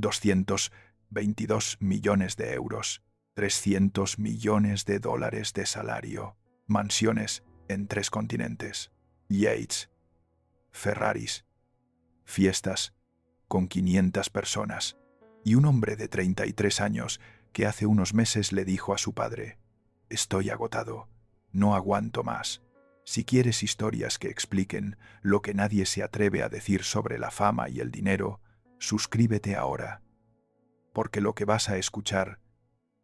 222 millones de euros, 300 millones de dólares de salario, mansiones en 3 continentes, yates, Ferraris, fiestas con 500 personas y un hombre de 33 años que hace unos meses le dijo a su padre: «Estoy agotado, no aguanto más». Si quieres historias que expliquen lo que nadie se atreve a decir sobre la fama y el dinero, suscríbete ahora, porque lo que vas a escuchar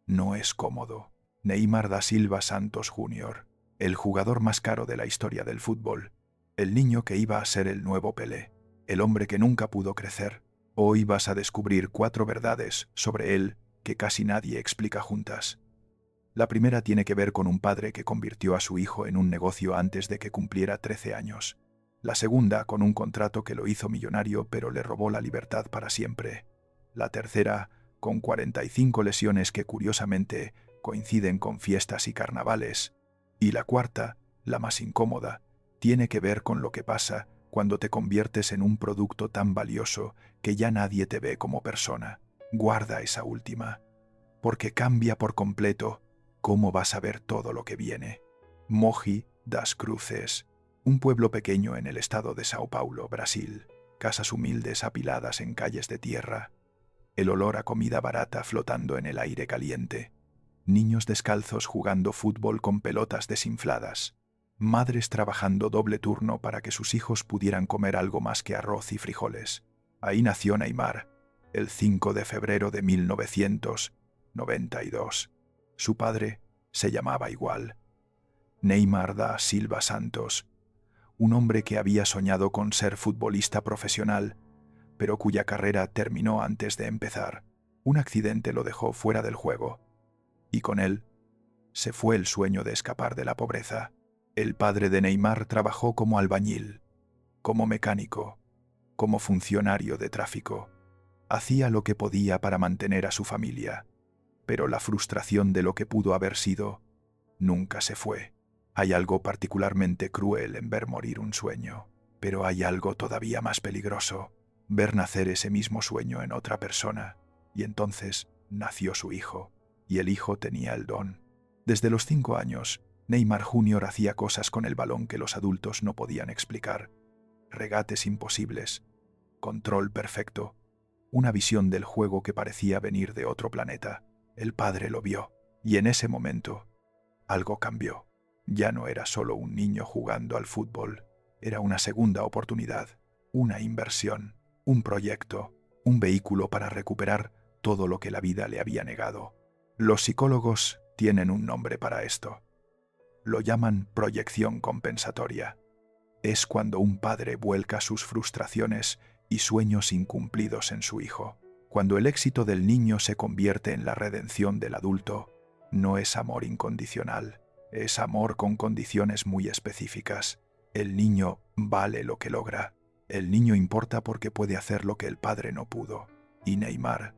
no es cómodo. Neymar da Silva Santos Jr., el jugador más caro de la historia del fútbol, el niño que iba a ser el nuevo Pelé, el hombre que nunca pudo crecer. Hoy vas a descubrir 4 verdades sobre él que casi nadie explica juntas. La primera tiene que ver con un padre que convirtió a su hijo en un negocio antes de que cumpliera 13 años. La segunda con un contrato que lo hizo millonario pero le robó la libertad para siempre. La tercera con 45 lesiones que curiosamente coinciden con fiestas y carnavales. Y la cuarta, la más incómoda, tiene que ver con lo que pasa cuando te conviertes en un producto tan valioso que ya nadie te ve como persona. Guarda esa última, porque cambia por completo cómo vas a ver todo lo que viene. Mogi das Cruzes, un pueblo pequeño en el estado de Sao Paulo, Brasil. Casas humildes apiladas en calles de tierra. El olor a comida barata flotando en el aire caliente. Niños descalzos jugando fútbol con pelotas desinfladas. Madres trabajando doble turno para que sus hijos pudieran comer algo más que arroz y frijoles. Ahí nació Neymar, el 5 de febrero de 1992. Su padre se llamaba igual, Neymar da Silva Santos, un hombre que había soñado con ser futbolista profesional, pero cuya carrera terminó antes de empezar. Un accidente lo dejó fuera del juego, y con él se fue el sueño de escapar de la pobreza. El padre de Neymar trabajó como albañil, como mecánico, como funcionario de tráfico. Hacía lo que podía para mantener a su familia, pero la frustración de lo que pudo haber sido nunca se fue. Hay algo particularmente cruel en ver morir un sueño, pero hay algo todavía más peligroso, ver nacer ese mismo sueño en otra persona. Y entonces nació su hijo, y el hijo tenía el don. Desde los 5 años, Neymar Jr. hacía cosas con el balón que los adultos no podían explicar. Regates imposibles, control perfecto, una visión del juego que parecía venir de otro planeta. El padre lo vio, y en ese momento algo cambió. Ya no era solo un niño jugando al fútbol, era una segunda oportunidad, una inversión, un proyecto, un vehículo para recuperar todo lo que la vida le había negado. Los psicólogos tienen un nombre para esto. Lo llaman proyección compensatoria. Es cuando un padre vuelca sus frustraciones y sueños incumplidos en su hijo. Cuando el éxito del niño se convierte en la redención del adulto, no es amor incondicional, es amor con condiciones muy específicas. El niño vale lo que logra. El niño importa porque puede hacer lo que el padre no pudo. Y Neymar,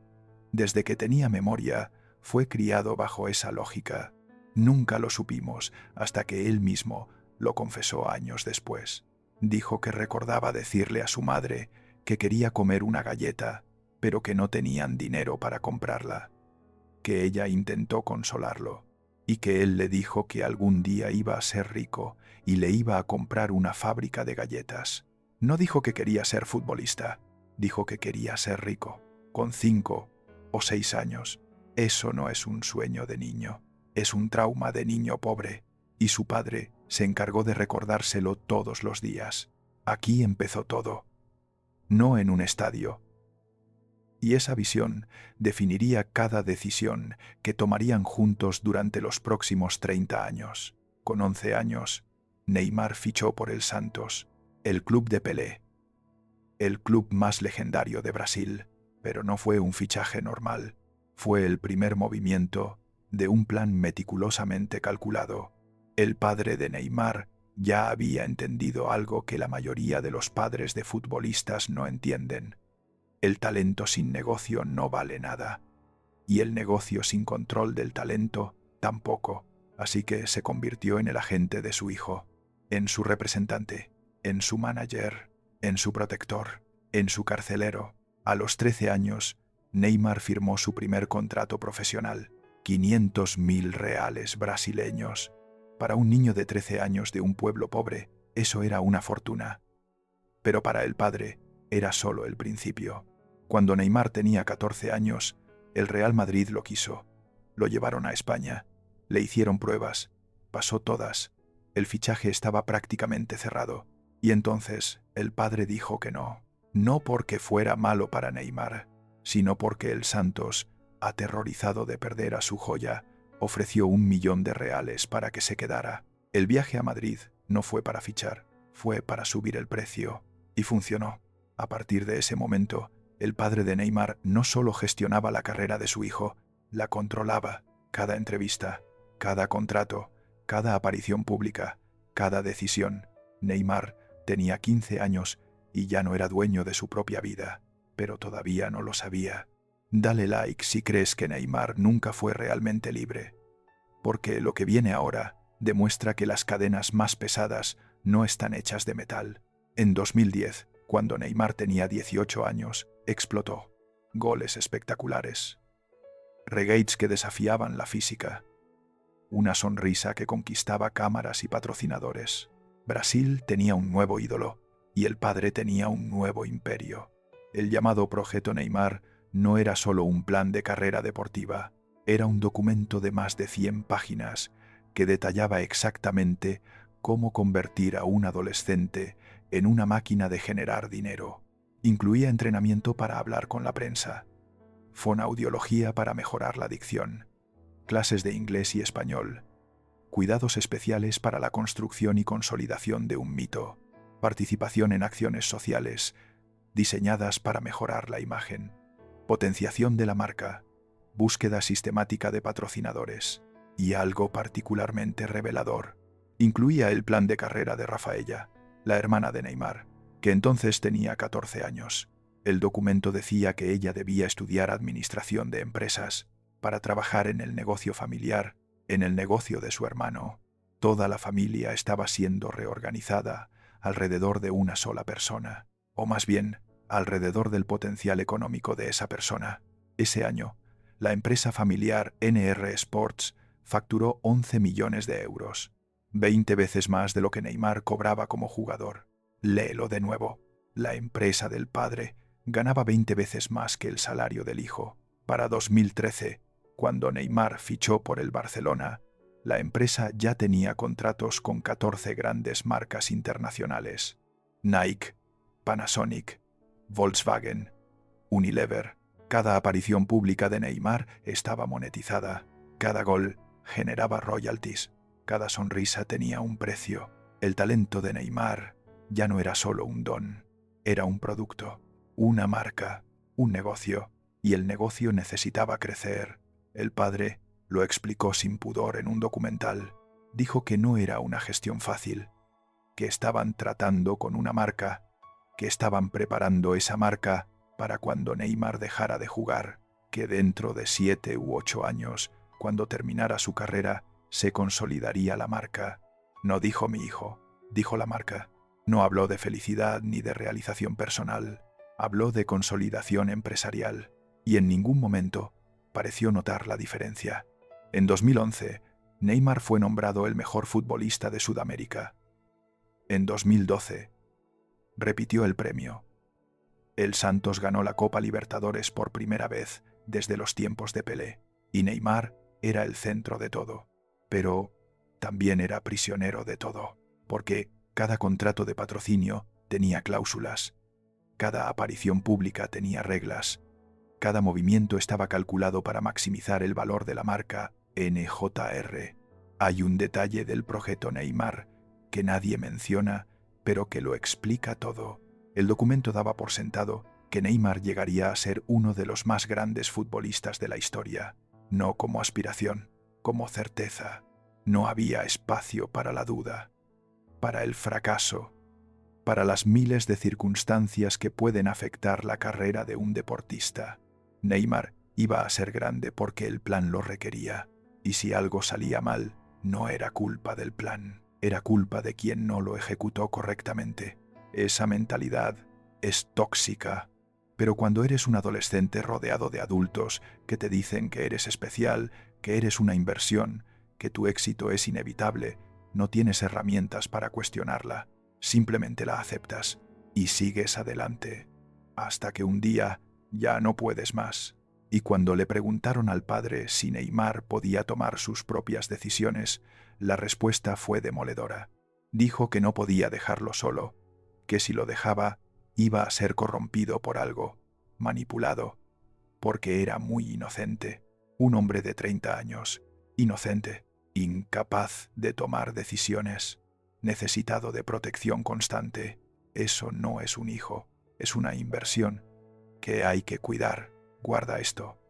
desde que tenía memoria, fue criado bajo esa lógica. Nunca lo supimos hasta que él mismo lo confesó años después. Dijo que recordaba decirle a su madre que quería comer una galleta, pero que no tenían dinero para comprarla. Que ella intentó consolarlo, y que él le dijo que algún día iba a ser rico y le iba a comprar una fábrica de galletas. No dijo que quería ser futbolista, dijo que quería ser rico, con 5 o 6 años. Eso no es un sueño de niño, es un trauma de niño pobre, y su padre se encargó de recordárselo todos los días. Aquí empezó todo, no en un estadio. Y esa visión definiría cada decisión que tomarían juntos durante los próximos 30 años. Con 11 años, Neymar fichó por el Santos, el club de Pelé, el club más legendario de Brasil, pero no fue un fichaje normal. Fue el primer movimiento de un plan meticulosamente calculado. El padre de Neymar ya había entendido algo que la mayoría de los padres de futbolistas no entienden. El talento sin negocio no vale nada, y el negocio sin control del talento tampoco. Así que se convirtió en el agente de su hijo, en su representante, en su manager, en su protector, en su carcelero. A los 13 años, Neymar firmó su primer contrato profesional, 500.000 reales brasileños. Para un niño de 13 años de un pueblo pobre, eso era una fortuna. Pero para el padre, era solo el principio. Cuando Neymar tenía 14 años, el Real Madrid lo quiso. Lo llevaron a España. Le hicieron pruebas. Pasó todas. El fichaje estaba prácticamente cerrado. Y entonces el padre dijo que no. No porque fuera malo para Neymar, sino porque el Santos, aterrorizado de perder a su joya, ofreció 1.000.000 de reales para que se quedara. El viaje a Madrid no fue para fichar, fue para subir el precio. Y funcionó. A partir de ese momento, el padre de Neymar no solo gestionaba la carrera de su hijo, la controlaba. Cada entrevista, cada contrato, cada aparición pública, cada decisión. Neymar tenía 15 años y ya no era dueño de su propia vida, pero todavía no lo sabía. Dale like si crees que Neymar nunca fue realmente libre, porque lo que viene ahora demuestra que las cadenas más pesadas no están hechas de metal. En 2010, cuando Neymar tenía 18 años, explotó. Goles espectaculares. Regates que desafiaban la física. Una sonrisa que conquistaba cámaras y patrocinadores. Brasil tenía un nuevo ídolo y el padre tenía un nuevo imperio. El llamado Projeto Neymar no era solo un plan de carrera deportiva, era un documento de más de 100 páginas que detallaba exactamente cómo convertir a un adolescente en una máquina de generar dinero. Incluía entrenamiento para hablar con la prensa, fonoaudiología para mejorar la dicción, clases de inglés y español, cuidados especiales para la construcción y consolidación de un mito, participación en acciones sociales diseñadas para mejorar la imagen, potenciación de la marca, búsqueda sistemática de patrocinadores y algo particularmente revelador. Incluía el plan de carrera de Rafaela, la hermana de Neymar, que entonces tenía 14 años. El documento decía que ella debía estudiar administración de empresas para trabajar en el negocio familiar, en el negocio de su hermano. Toda la familia estaba siendo reorganizada alrededor de una sola persona, o más bien, alrededor del potencial económico de esa persona. Ese año, la empresa familiar NR Sports facturó 11 millones de euros, 20 veces más de lo que Neymar cobraba como jugador. Léelo de nuevo. La empresa del padre ganaba 20 veces más que el salario del hijo. Para 2013, cuando Neymar fichó por el Barcelona, la empresa ya tenía contratos con 14 grandes marcas internacionales: Nike, Panasonic, Volkswagen, Unilever. Cada aparición pública de Neymar estaba monetizada. Cada gol generaba royalties. Cada sonrisa tenía un precio. El talento de Neymar ya no era solo un don, era un producto, una marca, un negocio, y el negocio necesitaba crecer. El padre lo explicó sin pudor en un documental. Dijo que no era una gestión fácil, que estaban tratando con una marca, que estaban preparando esa marca para cuando Neymar dejara de jugar, que dentro de 7 u 8 años, cuando terminara su carrera, se consolidaría la marca. No dijo mi hijo, dijo la marca. No habló de felicidad ni de realización personal, habló de consolidación empresarial, y en ningún momento pareció notar la diferencia. En 2011, Neymar fue nombrado el mejor futbolista de Sudamérica. En 2012, repitió el premio. El Santos ganó la Copa Libertadores por primera vez desde los tiempos de Pelé, y Neymar era el centro de todo, pero también era prisionero de todo, porque cada contrato de patrocinio tenía cláusulas, cada aparición pública tenía reglas, cada movimiento estaba calculado para maximizar el valor de la marca NJR. Hay un detalle del proyecto Neymar que nadie menciona, pero que lo explica todo. El documento daba por sentado que Neymar llegaría a ser uno de los más grandes futbolistas de la historia, no como aspiración, como certeza. No había espacio para la duda, para el fracaso, para las miles de circunstancias que pueden afectar la carrera de un deportista. Neymar iba a ser grande porque el plan lo requería, y si algo salía mal, no era culpa del plan, era culpa de quien no lo ejecutó correctamente. Esa mentalidad es tóxica. Pero cuando eres un adolescente rodeado de adultos que te dicen que eres especial, que eres una inversión, que tu éxito es inevitable, no tienes herramientas para cuestionarla. Simplemente la aceptas y sigues adelante. Hasta que un día ya no puedes más. Y cuando le preguntaron al padre si Neymar podía tomar sus propias decisiones, la respuesta fue demoledora. Dijo que no podía dejarlo solo, que si lo dejaba, iba a ser corrompido por algo, manipulado, porque era muy inocente, un hombre de 30 años, inocente, incapaz de tomar decisiones, necesitado de protección constante. Eso no es un hijo, es una inversión que hay que cuidar. Guarda esto,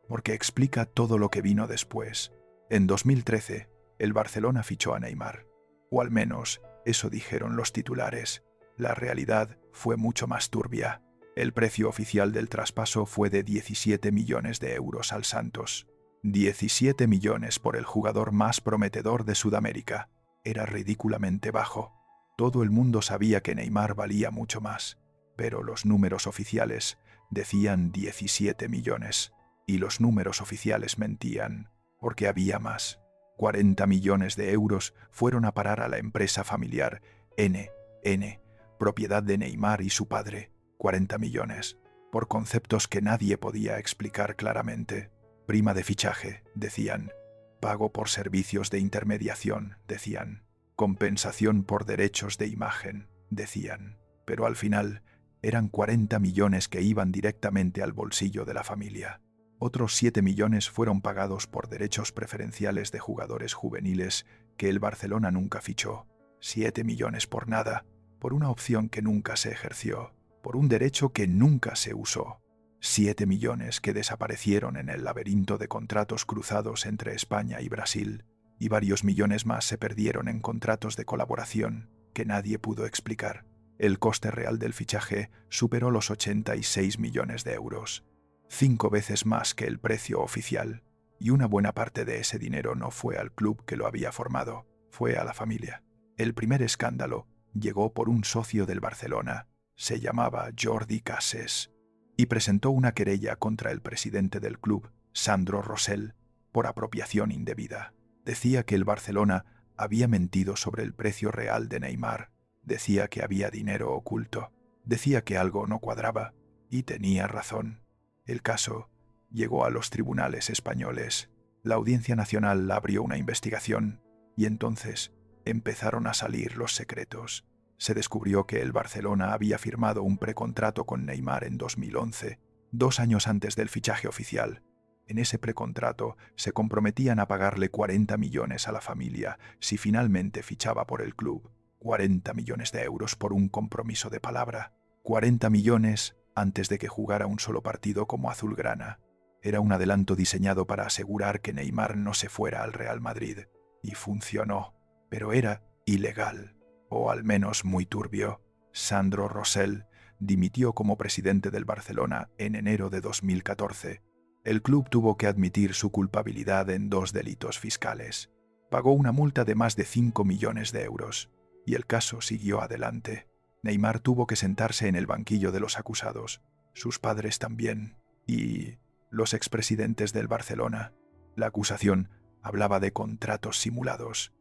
porque explica todo lo que vino después. En 2013, el Barcelona fichó a Neymar, o al menos eso dijeron los titulares. La realidad fue mucho más turbia. El precio oficial del traspaso fue de 17 millones de euros al Santos. 17 millones por el jugador más prometedor de Sudamérica. Era ridículamente bajo. Todo el mundo sabía que Neymar valía mucho más, pero los números oficiales decían 17 millones. Y los números oficiales mentían, porque había más. 40 millones de euros fueron a parar a la empresa familiar NN, propiedad de Neymar y su padre. 40 millones, por conceptos que nadie podía explicar claramente. Prima de fichaje, decían. Pago por servicios de intermediación, decían. Compensación por derechos de imagen, decían. Pero al final eran 40 millones que iban directamente al bolsillo de la familia. Otros 7 millones fueron pagados por derechos preferenciales de jugadores juveniles que el Barcelona nunca fichó. 7 millones por nada, por una opción que nunca se ejerció, por un derecho que nunca se usó. 7 millones que desaparecieron en el laberinto de contratos cruzados entre España y Brasil, y varios millones más se perdieron en contratos de colaboración que nadie pudo explicar. El coste real del fichaje superó los 86 millones de euros, 5 veces más que el precio oficial, y una buena parte de ese dinero no fue al club que lo había formado, fue a la familia. El primer escándalo llegó por un socio del Barcelona, se llamaba Jordi Cases, y presentó una querella contra el presidente del club, Sandro Rosell, por apropiación indebida. Decía que el Barcelona había mentido sobre el precio real de Neymar. Decía que había dinero oculto. Decía que algo no cuadraba. Y tenía razón. El caso llegó a los tribunales españoles. La Audiencia Nacional abrió una investigación y entonces empezaron a salir los secretos. Se descubrió que el Barcelona había firmado un precontrato con Neymar en 2011, 2 años antes del fichaje oficial. En ese precontrato se comprometían a pagarle 40 millones a la familia si finalmente fichaba por el club. 40 millones de euros por un compromiso de palabra. 40 millones antes de que jugara un solo partido como azulgrana. Era un adelanto diseñado para asegurar que Neymar no se fuera al Real Madrid. Y funcionó, pero era ilegal, o al menos muy turbio. Sandro Rosell dimitió como presidente del Barcelona en enero de 2014. El club tuvo que admitir su culpabilidad en 2 delitos fiscales. Pagó una multa de más de 5 millones de euros. Y el caso siguió adelante. Neymar tuvo que sentarse en el banquillo de los acusados, sus padres también, y los expresidentes del Barcelona. La acusación hablaba de contratos simulados,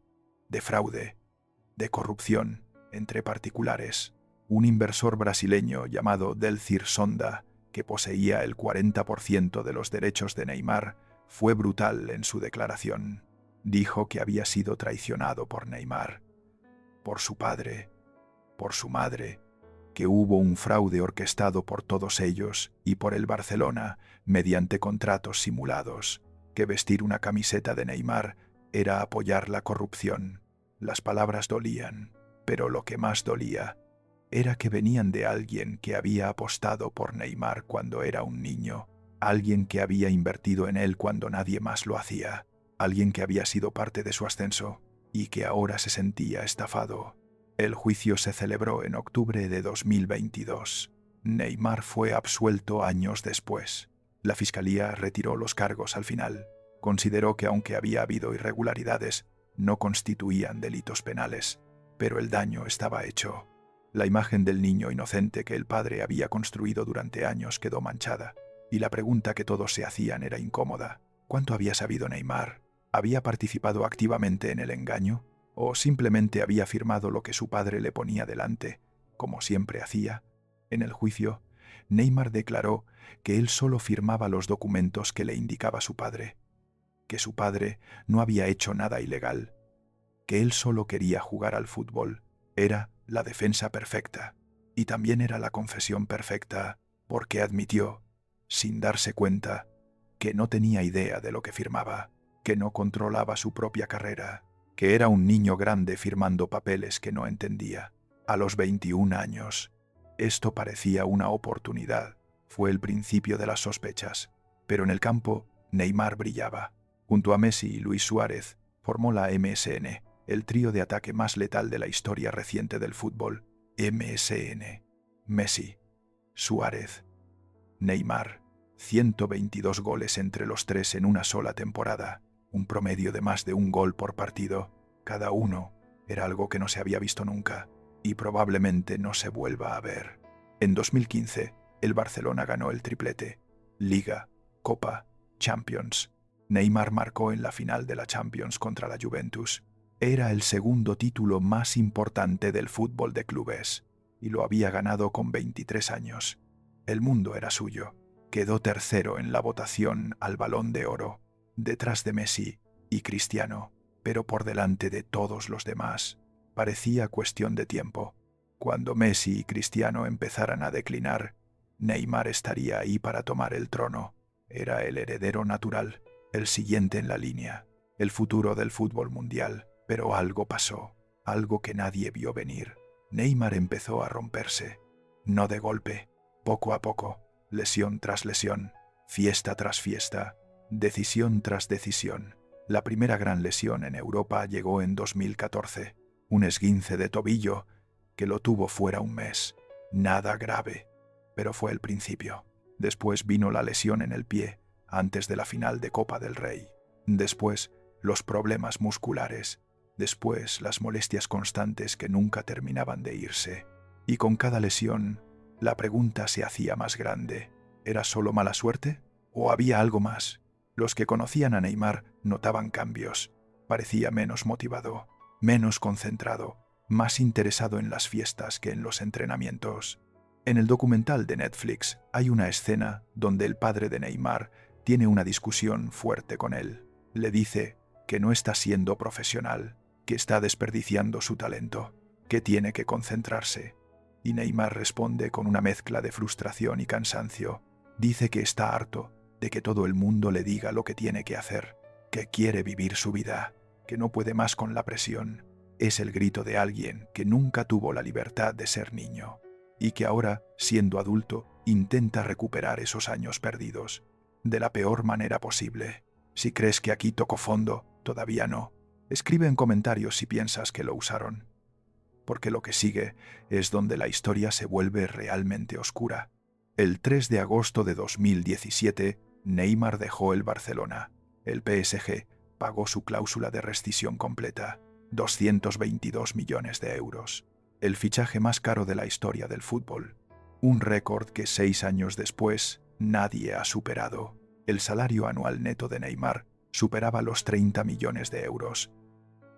de fraude, de corrupción entre particulares. Un inversor brasileño llamado Delcir Sonda, que poseía el 40% de los derechos de Neymar, fue brutal en su declaración. Dijo que había sido traicionado por Neymar, por su padre, por su madre, que hubo un fraude orquestado por todos ellos y por el Barcelona mediante contratos simulados, que vestir una camiseta de Neymar era apoyar la corrupción. Las palabras dolían, pero lo que más dolía era que venían de alguien que había apostado por Neymar cuando era un niño, alguien que había invertido en él cuando nadie más lo hacía, alguien que había sido parte de su ascenso y que ahora se sentía estafado. El juicio se celebró en octubre de 2022. Neymar fue absuelto años después. La fiscalía retiró los cargos al final. Consideró que aunque había habido irregularidades, no constituían delitos penales, pero el daño estaba hecho. La imagen del niño inocente que el padre había construido durante años quedó manchada, y la pregunta que todos se hacían era incómoda. ¿Cuánto había sabido Neymar? ¿Había participado activamente en el engaño? ¿O simplemente había firmado lo que su padre le ponía delante, como siempre hacía? En el juicio, Neymar declaró que él solo firmaba los documentos que le indicaba su padre, que su padre no había hecho nada ilegal, que él solo quería jugar al fútbol. Era la defensa perfecta, y también era la confesión perfecta, porque admitió, sin darse cuenta, que no tenía idea de lo que firmaba, que no controlaba su propia carrera, que era un niño grande firmando papeles que no entendía. A los 21 años, esto parecía una oportunidad. Fue el principio de las sospechas. Pero en el campo, Neymar brillaba. Junto a Messi y Luis Suárez, formó la MSN, el trío de ataque más letal de la historia reciente del fútbol. MSN. Messi, Suárez, Neymar. 122 goles entre los tres en una sola temporada, un promedio de más de un gol por partido. Cada uno era algo que no se había visto nunca y probablemente no se vuelva a ver. En 2015, el Barcelona ganó el triplete: Liga, Copa, Champions. Neymar marcó en la final de la Champions contra la Juventus. Era el segundo título más importante del fútbol de clubes y lo había ganado con 23 años. El mundo era suyo. Quedó tercero en la votación al Balón de Oro, detrás de Messi y Cristiano, pero por delante de todos los demás. Parecía cuestión de tiempo. Cuando Messi y Cristiano empezaran a declinar, Neymar estaría ahí para tomar el trono. Era el heredero natural, el siguiente en la línea, el futuro del fútbol mundial. Pero algo pasó, algo que nadie vio venir. Neymar empezó a romperse, no de golpe, poco a poco. Lesión tras lesión, fiesta tras fiesta, decisión tras decisión. La primera gran lesión en Europa llegó en 2014, un esguince de tobillo que lo tuvo fuera un mes. Nada grave, pero fue el principio. Después vino la lesión en el pie, antes de la final de Copa del Rey. Después, los problemas musculares. Después, las molestias constantes que nunca terminaban de irse. Y con cada lesión, la pregunta se hacía más grande. ¿Era solo mala suerte? ¿O había algo más? Los que conocían a Neymar notaban cambios. Parecía menos motivado, menos concentrado, más interesado en las fiestas que en los entrenamientos. En el documental de Netflix hay una escena donde el padre de Neymar tiene una discusión fuerte con él. Le dice que no está siendo profesional, que está desperdiciando su talento, que tiene que concentrarse. Y Neymar responde con una mezcla de frustración y cansancio. Dice que está harto de que todo el mundo le diga lo que tiene que hacer, que quiere vivir su vida, que no puede más con la presión. Es el grito de alguien que nunca tuvo la libertad de ser niño y que ahora, siendo adulto, intenta recuperar esos años perdidos de la peor manera posible. Si crees que aquí tocó fondo, todavía no. Escribe en comentarios si piensas que lo usaron, porque lo que sigue es donde la historia se vuelve realmente oscura. El 3 de agosto de 2017, Neymar dejó el Barcelona. El PSG pagó su cláusula de rescisión completa, 222 millones de euros. El fichaje más caro de la historia del fútbol. Un récord que 6 años después nadie ha superado. El salario anual neto de Neymar superaba los 30 millones de euros.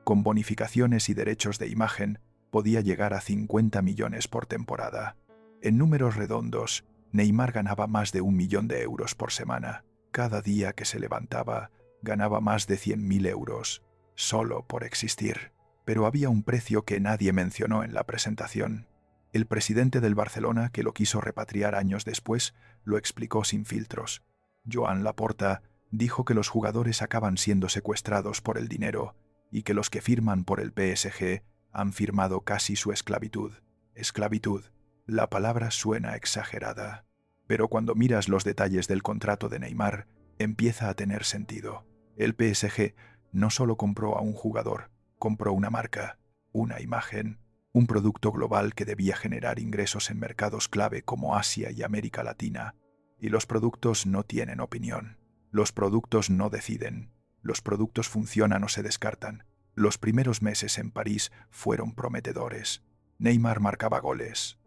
Con bonificaciones y derechos de imagen, podía llegar a 50 millones por temporada. En números redondos, Neymar ganaba más de 1 millón de euros por semana. Cada día que se levantaba, ganaba más de 100.000 euros, solo por existir. Pero había un precio que nadie mencionó en la presentación. El presidente del Barcelona, que lo quiso repatriar años después, lo explicó sin filtros. Joan Laporta dijo que los jugadores acaban siendo secuestrados por el dinero y que los que firman por el PSG han firmado casi su esclavitud. Esclavitud. La palabra suena exagerada, pero cuando miras los detalles del contrato de Neymar, empieza a tener sentido. El PSG no solo compró a un jugador, compró una marca, una imagen, un producto global que debía generar ingresos en mercados clave como Asia y América Latina. Y los productos no tienen opinión. Los productos no deciden. Los productos funcionan o se descartan. Los primeros meses en París fueron prometedores. Neymar marcaba goles.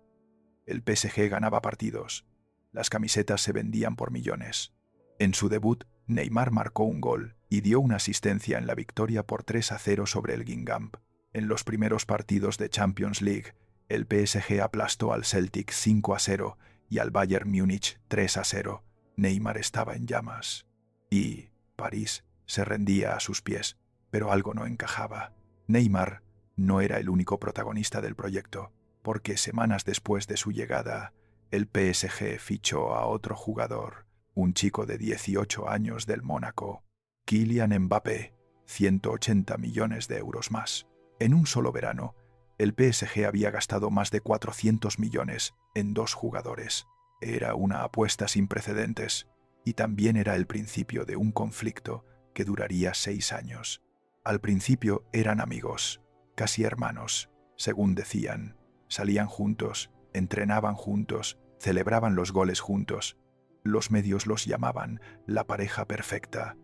El PSG ganaba partidos. Las camisetas se vendían por millones. En su debut, Neymar marcó un gol y dio una asistencia en la victoria por 3-0 sobre el Guingamp. En los primeros partidos de Champions League, el PSG aplastó al Celtic 5-0 y al Bayern Múnich 3-0. Neymar estaba en llamas. Y París se rendía a sus pies, pero algo no encajaba. Neymar no era el único protagonista del proyecto, porque semanas después de su llegada, el PSG fichó a otro jugador, un chico de 18 años del Mónaco, Kylian Mbappé, 180 millones de euros más. En un solo verano, el PSG había gastado más de 400 millones en 2 jugadores. Era una apuesta sin precedentes y también era el principio de un conflicto que duraría 6 años. Al principio eran amigos, casi hermanos, según decían. Salían juntos, entrenaban juntos, celebraban los goles juntos. Los medios los llamaban la pareja perfecta.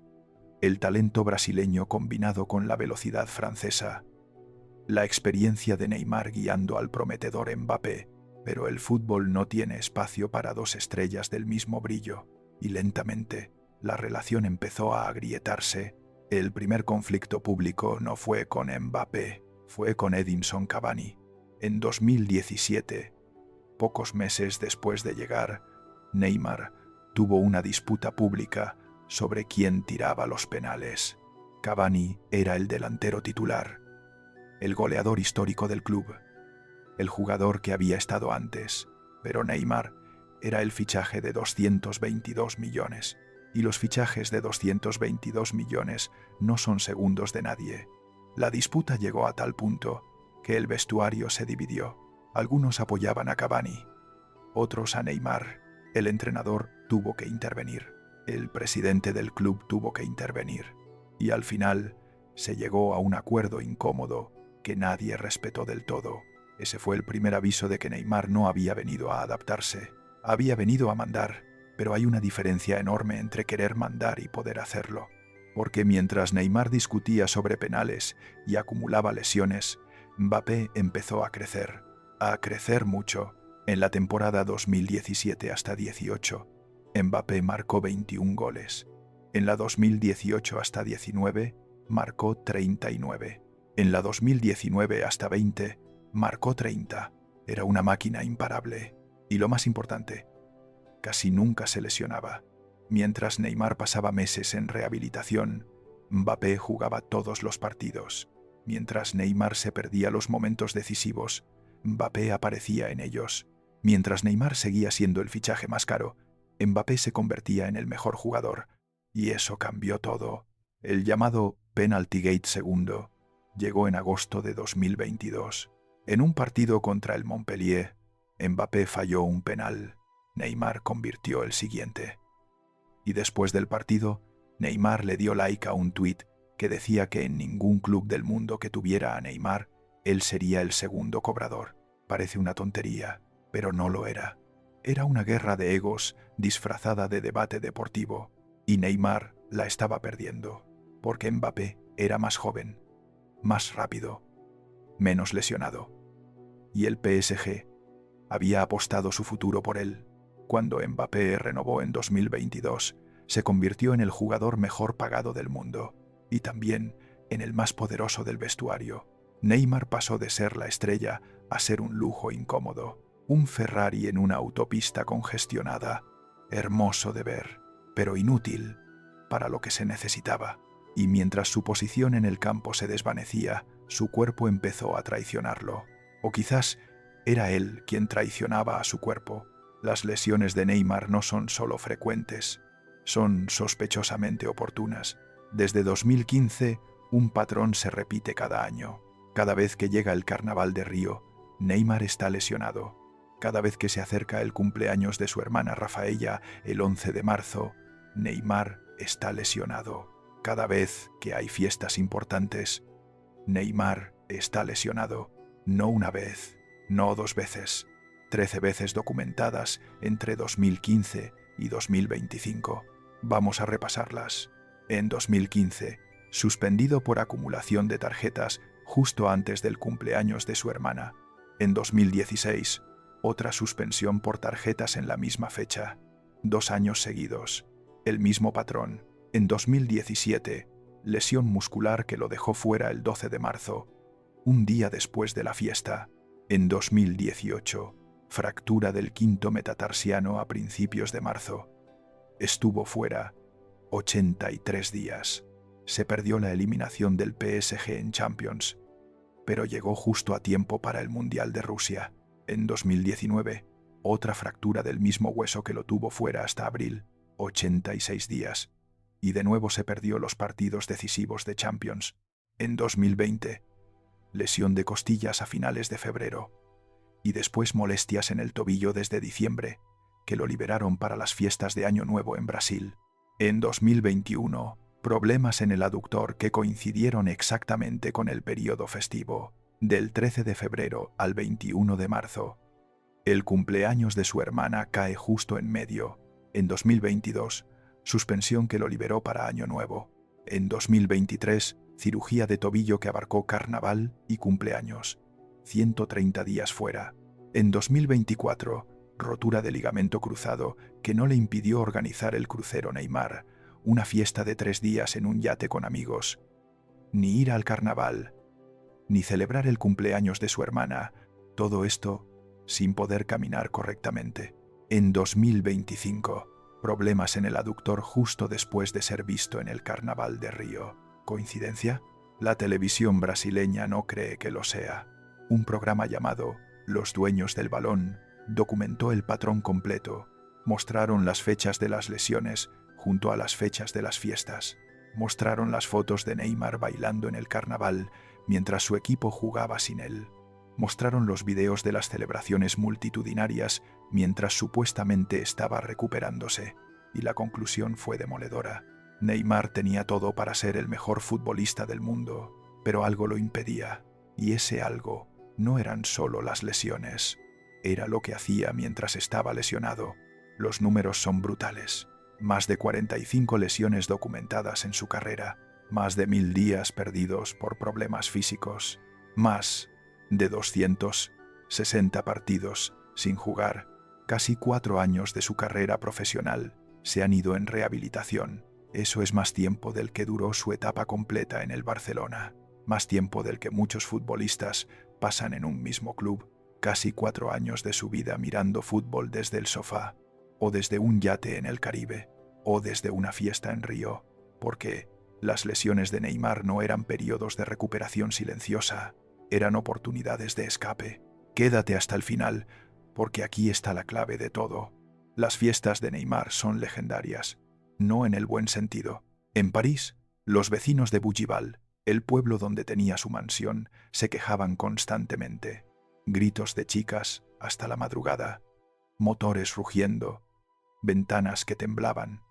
El talento brasileño combinado con la velocidad francesa. La experiencia de Neymar guiando al prometedor Mbappé, pero el fútbol no tiene espacio para 2 estrellas del mismo brillo, y lentamente la relación empezó a agrietarse. El primer conflicto público no fue con Mbappé, fue con Edinson Cavani. En 2017, pocos meses después de llegar, Neymar tuvo una disputa pública sobre quién tiraba los penales. Cavani era el delantero titular, el goleador histórico del club, el jugador que había estado antes, pero Neymar era el fichaje de 222 millones, y los fichajes de 222 millones no son segundos de nadie. La disputa llegó a tal punto que el vestuario se dividió. Algunos apoyaban a Cavani, otros a Neymar. El entrenador tuvo que intervenir, el presidente del club tuvo que intervenir, y al final se llegó a un acuerdo incómodo que nadie respetó del todo. Ese fue el primer aviso de que Neymar no había venido a adaptarse, había venido a mandar, pero hay una diferencia enorme entre querer mandar y poder hacerlo. Porque mientras Neymar discutía sobre penales y acumulaba lesiones, Mbappé empezó a crecer mucho. En la temporada 2017 hasta 18, Mbappé marcó 21 goles. En la 2018 hasta 19, marcó 39. En la 2019 hasta 20, marcó 30. Era una máquina imparable. Y lo más importante, casi nunca se lesionaba. Mientras Neymar pasaba meses en rehabilitación, Mbappé jugaba todos los partidos. Mientras Neymar se perdía los momentos decisivos, Mbappé aparecía en ellos. Mientras Neymar seguía siendo el fichaje más caro, Mbappé se convertía en el mejor jugador. Y eso cambió todo. El llamado Penalty Gate segundo llegó en agosto de 2022. En un partido contra el Montpellier, Mbappé falló un penal. Neymar convirtió el siguiente. Y después del partido, Neymar le dio like a un tuit que decía que en ningún club del mundo que tuviera a Neymar, él sería el segundo cobrador. Parece una tontería, pero no lo era. Era una guerra de egos disfrazada de debate deportivo, y Neymar la estaba perdiendo, porque Mbappé era más joven, más rápido, menos lesionado. Y el PSG había apostado su futuro por él. Cuando Mbappé renovó en 2022, se convirtió en el jugador mejor pagado del mundo y también en el más poderoso del vestuario. Neymar pasó de ser la estrella a ser un lujo incómodo, un Ferrari en una autopista congestionada, hermoso de ver, pero inútil para lo que se necesitaba. Y mientras su posición en el campo se desvanecía, su cuerpo empezó a traicionarlo. O quizás era él quien traicionaba a su cuerpo. Las lesiones de Neymar no son solo frecuentes, son sospechosamente oportunas. Desde 2015, un patrón se repite cada año. Cada vez que llega el Carnaval de Río, Neymar está lesionado. Cada vez que se acerca el cumpleaños de su hermana Rafaela, el 11 de marzo, Neymar está lesionado. Cada vez que hay fiestas importantes, Neymar está lesionado. No una vez, no 2 veces, 13 veces documentadas entre 2015 y 2025. Vamos a repasarlas. En 2015, suspendido por acumulación de tarjetas justo antes del cumpleaños de su hermana. En 2016, otra suspensión por tarjetas en la misma fecha. 2 años seguidos. El mismo patrón. En 2017, lesión muscular que lo dejó fuera el 12 de marzo, un día después de la fiesta. En 2018, fractura del quinto metatarsiano a principios de marzo. Estuvo fuera 83 días. Se perdió la eliminación del PSG en Champions, pero llegó justo a tiempo para el Mundial de Rusia. En 2019, otra fractura del mismo hueso que lo tuvo fuera hasta abril, 86 días. Y de nuevo se perdió los partidos decisivos de Champions. En 2020, lesión de costillas a finales de febrero. Y después molestias en el tobillo desde diciembre, que lo liberaron para las fiestas de Año Nuevo en Brasil. En 2021, problemas en el aductor que coincidieron exactamente con el periodo festivo, del 13 de febrero al 21 de marzo. El cumpleaños de su hermana cae justo en medio. En 2022, suspensión que lo liberó para Año Nuevo. En 2023, cirugía de tobillo que abarcó carnaval y cumpleaños. 130 días fuera. En 2024, rotura de ligamento cruzado que no le impidió organizar el crucero Neymar, una fiesta de 3 días en un yate con amigos. Ni ir al carnaval, ni celebrar el cumpleaños de su hermana, todo esto sin poder caminar correctamente. En 2025, problemas en el aductor justo después de ser visto en el Carnaval de Río. ¿Coincidencia? La televisión brasileña no cree que lo sea. Un programa llamado Los Dueños del Balón documentó el patrón completo. Mostraron las fechas de las lesiones junto a las fechas de las fiestas. Mostraron las fotos de Neymar bailando en el carnaval mientras su equipo jugaba sin él. Mostraron los videos de las celebraciones multitudinarias mientras supuestamente estaba recuperándose. Y la conclusión fue demoledora. Neymar tenía todo para ser el mejor futbolista del mundo, pero algo lo impedía. Y ese algo no eran solo las lesiones. Era lo que hacía mientras estaba lesionado. Los números son brutales. Más de 45 lesiones documentadas en su carrera. Más de 1000 días perdidos por problemas físicos. Más de 260 partidos sin jugar. Casi 4 años de su carrera profesional se han ido en rehabilitación. Eso es más tiempo del que duró su etapa completa en el Barcelona. Más tiempo del que muchos futbolistas pasan en un mismo club. Casi 4 años de su vida mirando fútbol desde el sofá, o desde un yate en el Caribe, o desde una fiesta en Río, porque las lesiones de Neymar no eran periodos de recuperación silenciosa, eran oportunidades de escape. Quédate hasta el final, porque aquí está la clave de todo. Las fiestas de Neymar son legendarias, no en el buen sentido. En París, los vecinos de Bougival, el pueblo donde tenía su mansión, se quejaban constantemente. Gritos de chicas hasta la madrugada, motores rugiendo, ventanas que temblaban,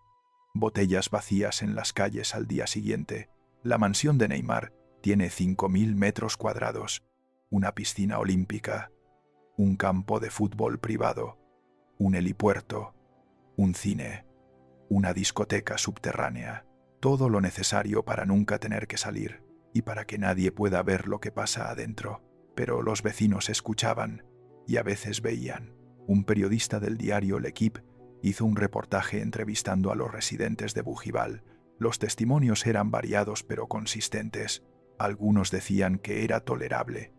botellas vacías en las calles al día siguiente. La mansión de Neymar tiene 5.000 metros cuadrados, una piscina olímpica, un campo de fútbol privado, un helipuerto, un cine, una discoteca subterránea, todo lo necesario para nunca tener que salir y para que nadie pueda ver lo que pasa adentro. Pero los vecinos escuchaban y a veces veían. Un periodista del diario L'Equipe hizo un reportaje entrevistando a los residentes de Bougival. Los testimonios eran variados pero consistentes. Algunos decían que era tolerable,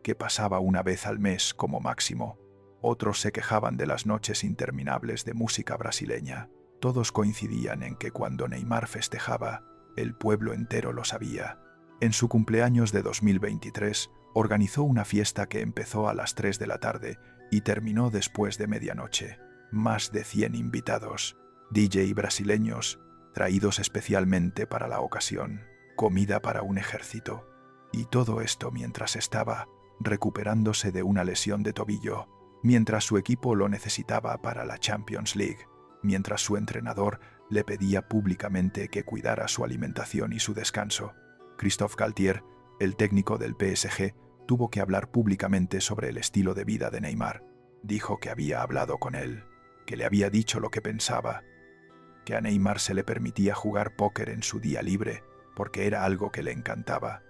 que pasaba una vez al mes como máximo. Otros se quejaban de las noches interminables de música brasileña. Todos coincidían en que cuando Neymar festejaba, el pueblo entero lo sabía. En su cumpleaños de 2023, organizó una fiesta que empezó a las 3 de la tarde y terminó después de medianoche. Más de 100 invitados, DJ brasileños, traídos especialmente para la ocasión, comida para un ejército. Y todo esto mientras estaba recuperándose de una lesión de tobillo, mientras su equipo lo necesitaba para la Champions League, mientras su entrenador le pedía públicamente que cuidara su alimentación y su descanso. Christophe Galtier, el técnico del PSG, tuvo que hablar públicamente sobre el estilo de vida de Neymar. Dijo que había hablado con él, que le había dicho lo que pensaba, que a Neymar se le permitía jugar póker en su día libre porque era algo que le encantaba,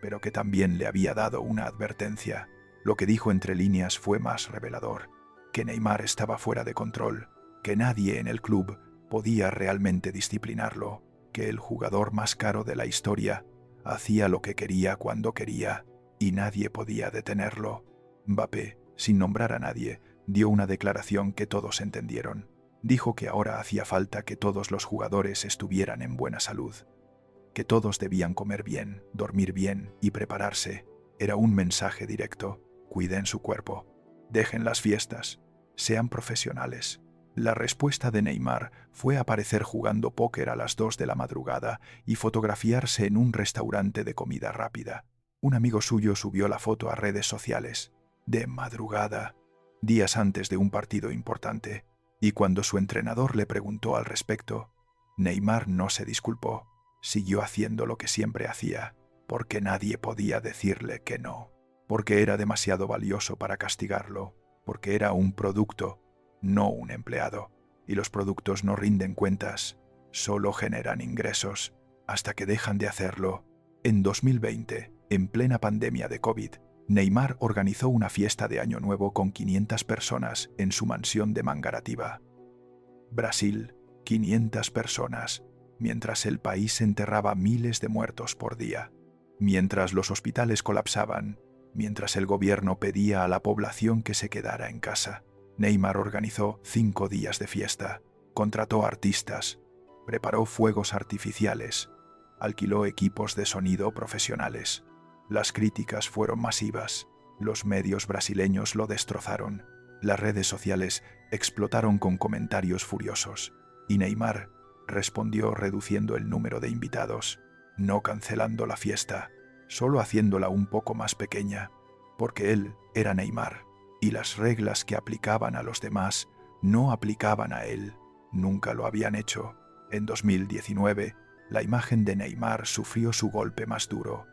pero que también le había dado una advertencia, Lo que dijo entre líneas fue más revelador, que Neymar estaba fuera de control, que nadie en el club podía realmente disciplinarlo, que el jugador más caro de la historia hacía lo que quería cuando quería y nadie podía detenerlo. Mbappé, sin nombrar a nadie, dio una declaración que todos entendieron. Dijo que ahora hacía falta que todos los jugadores estuvieran en buena salud, que todos debían comer bien, dormir bien y prepararse. Era un mensaje directo: cuiden su cuerpo, dejen las fiestas, sean profesionales. La respuesta de Neymar fue aparecer jugando póker a las 2 de la madrugada y fotografiarse en un restaurante de comida rápida. Un amigo suyo subió la foto a redes sociales. De madrugada, días antes de un partido importante, y cuando su entrenador le preguntó al respecto, Neymar no se disculpó, siguió haciendo lo que siempre hacía, porque nadie podía decirle que no, porque era demasiado valioso para castigarlo, porque era un producto, no un empleado, y los productos no rinden cuentas, solo generan ingresos, hasta que dejan de hacerlo. En 2020, en plena pandemia de COVID, Neymar organizó una fiesta de Año Nuevo con 500 personas en su mansión de Mangaratiba, Brasil. 500 personas, mientras el país enterraba miles de muertos por día, mientras los hospitales colapsaban, mientras el gobierno pedía a la población que se quedara en casa. Neymar organizó 5 días de fiesta, contrató artistas, preparó fuegos artificiales, alquiló equipos de sonido profesionales. Las críticas fueron masivas, los medios brasileños lo destrozaron, las redes sociales explotaron con comentarios furiosos, y Neymar respondió reduciendo el número de invitados, no cancelando la fiesta, solo haciéndola un poco más pequeña, porque él era Neymar, y las reglas que aplicaban a los demás no aplicaban a él, nunca lo habían hecho. En 2019, la imagen de Neymar sufrió su golpe más duro.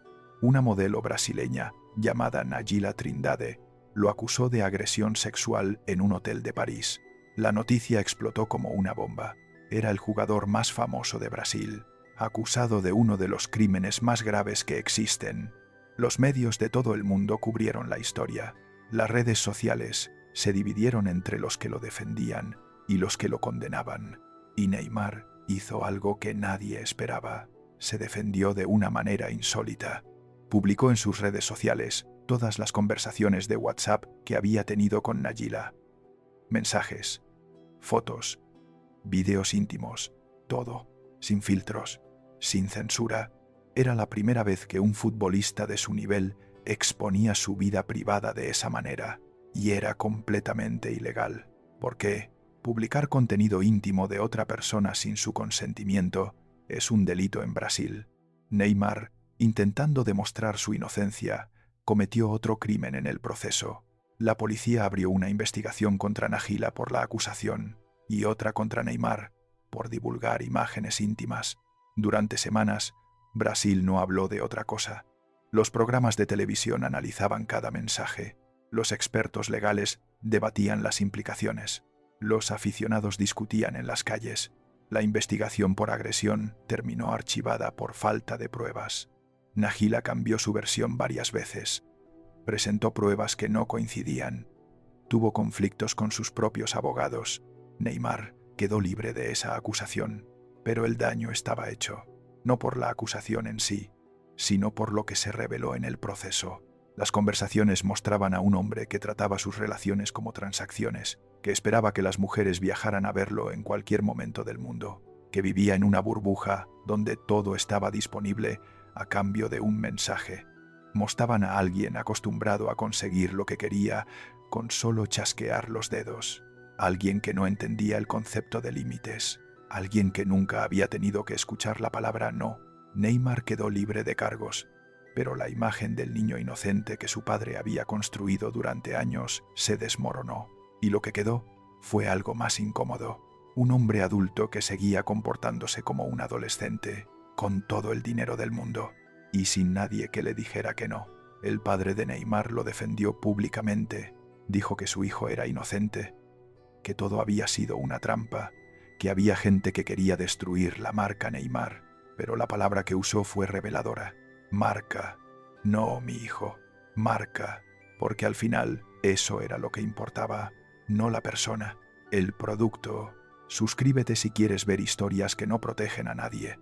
Una modelo brasileña, llamada Nayila Trindade, lo acusó de agresión sexual en un hotel de París. La noticia explotó como una bomba. Era el jugador más famoso de Brasil, acusado de uno de los crímenes más graves que existen. Los medios de todo el mundo cubrieron la historia. Las redes sociales se dividieron entre los que lo defendían y los que lo condenaban. Y Neymar hizo algo que nadie esperaba. Se defendió de una manera insólita. Publicó en sus redes sociales todas las conversaciones de WhatsApp que había tenido con Nayila. Mensajes, fotos, videos íntimos, todo, sin filtros, sin censura. Era la primera vez que un futbolista de su nivel exponía su vida privada de esa manera, y era completamente ilegal, porque publicar contenido íntimo de otra persona sin su consentimiento es un delito en Brasil. Neymar, intentando demostrar su inocencia, cometió otro crimen en el proceso. La policía abrió una investigación contra Nayila por la acusación y otra contra Neymar por divulgar imágenes íntimas. Durante semanas, Brasil no habló de otra cosa. Los programas de televisión analizaban cada mensaje. Los expertos legales debatían las implicaciones. Los aficionados discutían en las calles. La investigación por agresión terminó archivada por falta de pruebas. Nayila cambió su versión varias veces. Presentó pruebas que no coincidían. Tuvo conflictos con sus propios abogados. Neymar quedó libre de esa acusación, pero el daño estaba hecho, no por la acusación en sí, sino por lo que se reveló en el proceso. Las conversaciones mostraban a un hombre que trataba sus relaciones como transacciones, que esperaba que las mujeres viajaran a verlo en cualquier momento del mundo, que vivía en una burbuja donde todo estaba disponible a cambio de un mensaje. Mostraban a alguien acostumbrado a conseguir lo que quería con solo chasquear los dedos. Alguien que no entendía el concepto de límites. Alguien que nunca había tenido que escuchar la palabra no. Neymar quedó libre de cargos, pero la imagen del niño inocente que su padre había construido durante años se desmoronó. Y lo que quedó fue algo más incómodo. Un hombre adulto que seguía comportándose como un adolescente, con todo el dinero del mundo, y sin nadie que le dijera que no. El padre de Neymar lo defendió públicamente. Dijo que su hijo era inocente, que todo había sido una trampa, que había gente que quería destruir la marca Neymar, pero la palabra que usó fue reveladora. Marca. No, mi hijo. Marca. porque al final eso era lo que importaba, no la persona, el producto. Suscríbete si quieres ver historias que no protegen a nadie,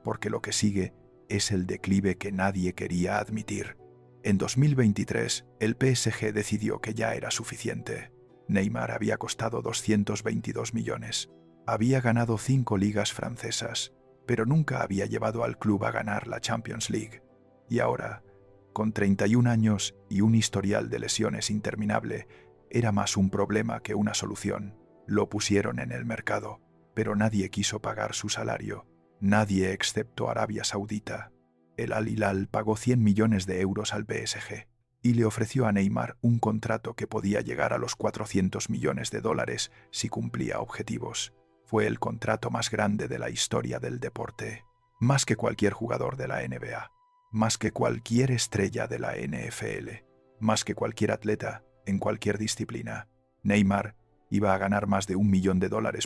porque lo que sigue es el declive que nadie quería admitir. En 2023, el PSG decidió que ya era suficiente. Neymar había costado 222 millones. Había ganado 5 ligas francesas, pero nunca había llevado al club a ganar la Champions League. Y ahora, con 31 años y un historial de lesiones interminable, era más un problema que una solución. Lo pusieron en el mercado, pero nadie quiso pagar su salario. Nadie excepto Arabia Saudita. El Al Hilal pagó 100 millones de euros al PSG y le ofreció a Neymar un contrato que podía llegar a los 400 millones de dólares si cumplía objetivos. Fue el contrato más grande de la historia del deporte, más que cualquier jugador de la NBA, más que cualquier estrella de la NFL, más que cualquier atleta en cualquier disciplina. Neymar iba a ganar más de $1 millón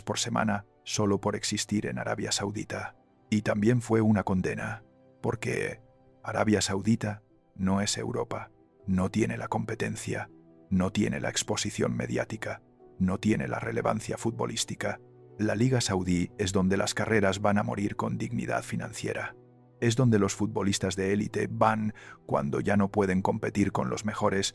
por semana solo por existir en Arabia Saudita. Y también fue una condena, porque Arabia Saudita no es Europa, no tiene la competencia, no tiene la exposición mediática, no tiene la relevancia futbolística. La Liga Saudí es donde las carreras van a morir con dignidad financiera. Es donde los futbolistas de élite van cuando ya no pueden competir con los mejores,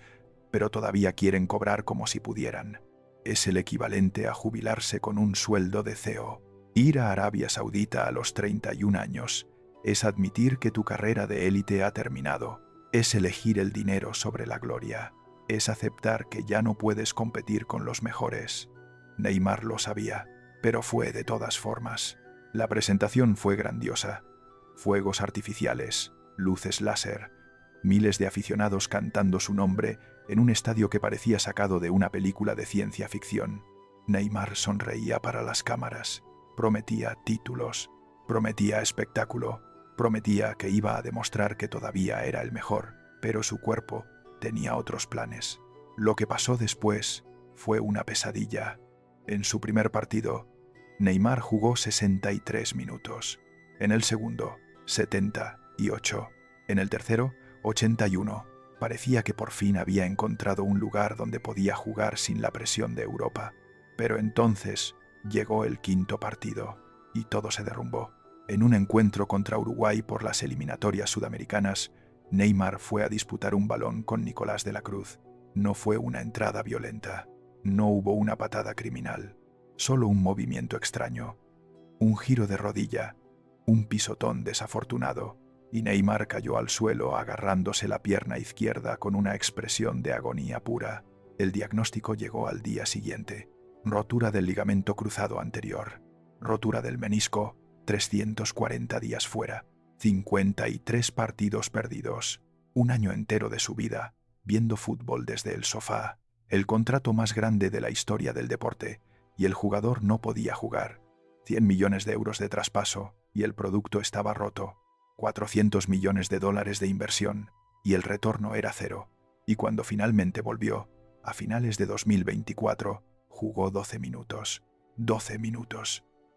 pero todavía quieren cobrar como si pudieran. Es el equivalente a jubilarse con un sueldo de CEO. Ir a Arabia Saudita a los 31 años es admitir que tu carrera de élite ha terminado. Es elegir el dinero sobre la gloria. Es aceptar que ya no puedes competir con los mejores. Neymar lo sabía, pero fue de todas formas. La presentación fue grandiosa. Fuegos artificiales, luces láser, miles de aficionados cantando su nombre en un estadio que parecía sacado de una película de ciencia ficción. Neymar sonreía para las cámaras. Prometía títulos, prometía espectáculo, prometía que iba a demostrar que todavía era el mejor, pero su cuerpo tenía otros planes. Lo que pasó después fue una pesadilla. En su primer partido, Neymar jugó 63 minutos. En el segundo, 78. En el tercero, 81. Parecía que por fin había encontrado un lugar donde podía jugar sin la presión de Europa. Pero entonces llegó el quinto partido y todo se derrumbó. En un encuentro contra Uruguay por las eliminatorias sudamericanas, Neymar fue a disputar un balón con Nicolás de la Cruz. No fue una entrada violenta, no hubo una patada criminal, solo un movimiento extraño, un giro de rodilla, un pisotón desafortunado, y Neymar cayó al suelo agarrándose la pierna izquierda con una expresión de agonía pura. El diagnóstico llegó al día siguiente. Rotura del ligamento cruzado anterior, rotura del menisco, 340 días fuera, 53 partidos perdidos, un año entero de su vida, viendo fútbol desde el sofá, el contrato más grande de la historia del deporte, y el jugador no podía jugar, 100 millones de euros de traspaso, y el producto estaba roto, 400 millones de dólares de inversión, y el retorno era cero, y cuando finalmente volvió, a finales de 2024, jugó 12 minutos,